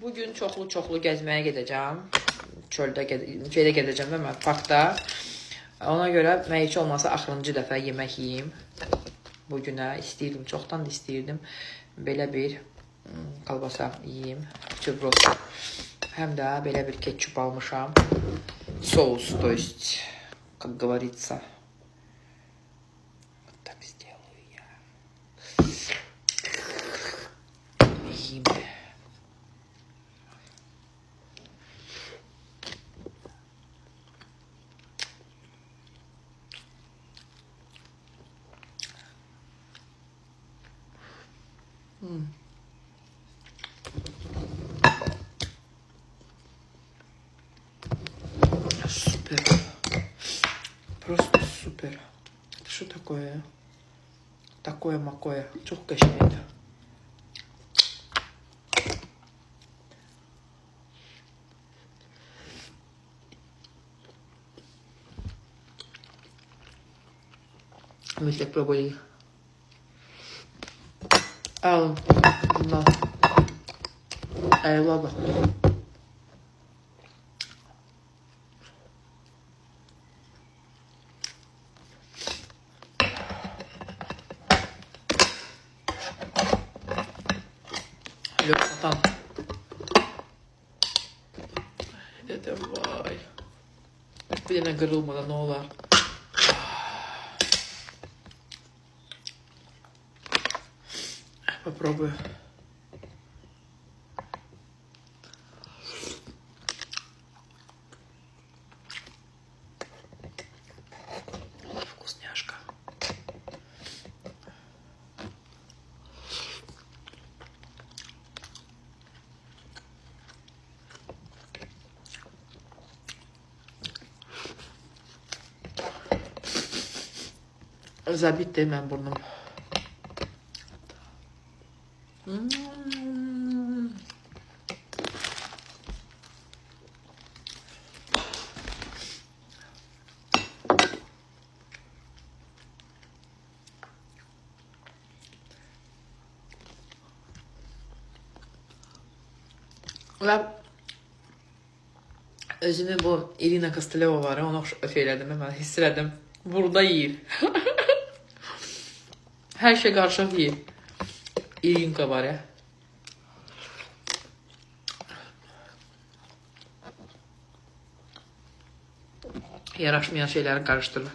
Bugün çoxlu gəzməyə gedəcəm. Şeydə gedəcəm və mən parkda. Ona görə mən heç olmasa axırıncı dəfə yemək yeyim. Bugünə istəyirdim, çoxdan da istəyirdim. Belə bir kalbasa yeyim, çöbrot. Həm də belə bir ketçup almışam. Соус, то есть, как говорится. Вот так сделаю я. Yiyeyim. Супер. Просто супер. Это что такое? Такое-макое. Çok qəşəngdir. Вы так пробовали? Allah. Eyvallah. Yok satan. Dedim vay. Bir tane kırılmadan ne olar? Попробую. Вкусняшка. Забит hemen burnum. Ve özümü bu Irina Kostelova var ya, onu şeyledim, hemen hisseledim. Burada yiyir. Her şey karşılık yiyir. Irinka var ya. Yaraşmayan şeyleri karıştırma.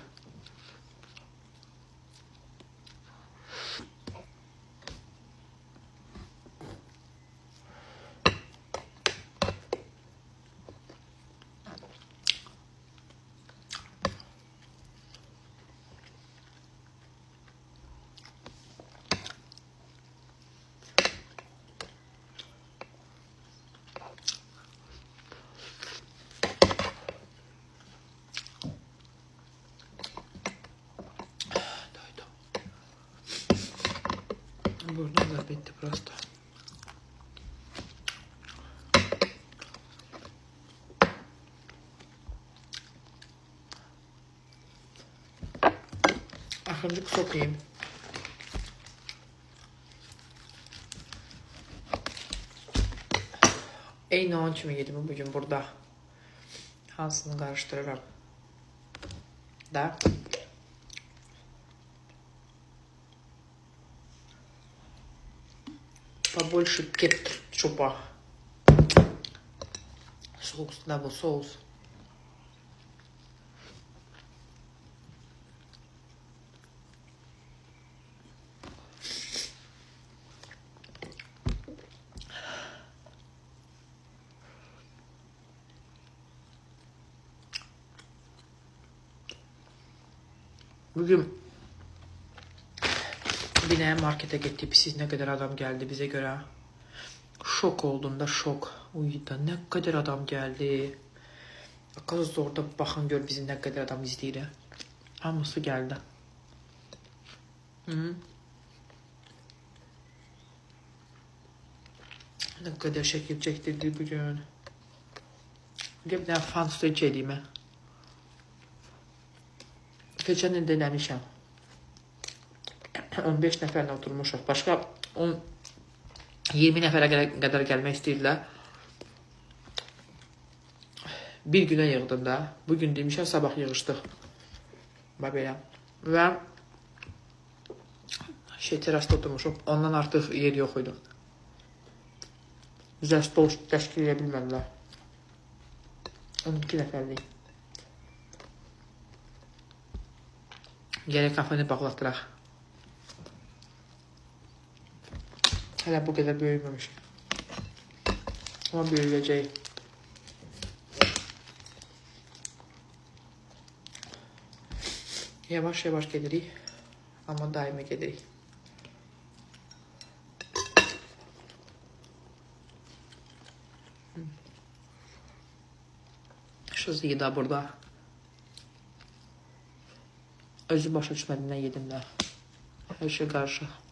Burnum da bitti просто. Axırıncı sokayım. Eyni onun kimi yedim bugün burada. Hansını karıştırırım. Da. Побольше кетчупа. Соус, да, bu соус. Bugün yine markete gittik. Siz ne kadar adam geldi bize göre. Şok oldum da şok. Uyda ne kadar adam geldi. Kız orada bakın gör bizim ne kadar adam izleyir. Hamısı geldi. Ne kadar şekil çektirdi bugün. Bir de fan su içeceğim. Geçen il denemişim. 15 nəfərlə oturmuşuq. Başqa 20 nəfərə qədər gəlmək istəyirlər. Bir günə yığdım da. Bugün demişəm, sabah yığışdıq. Bax belə. Və terasda oturmuşum. Ondan artıq yer yox idi. Bizə stol təşkil edə bilmədilər. 12 nəfərlik. Gələk kafeni bağlatdıraq. Hələ bu qədər böyüməmiş. Amma böyüyəcək. Yavaş-yavaş gedirik. Amma daimi gedirik. Şızıyı da burada. Özü başa düşmədindən yedim də. Hər şey qarışıq.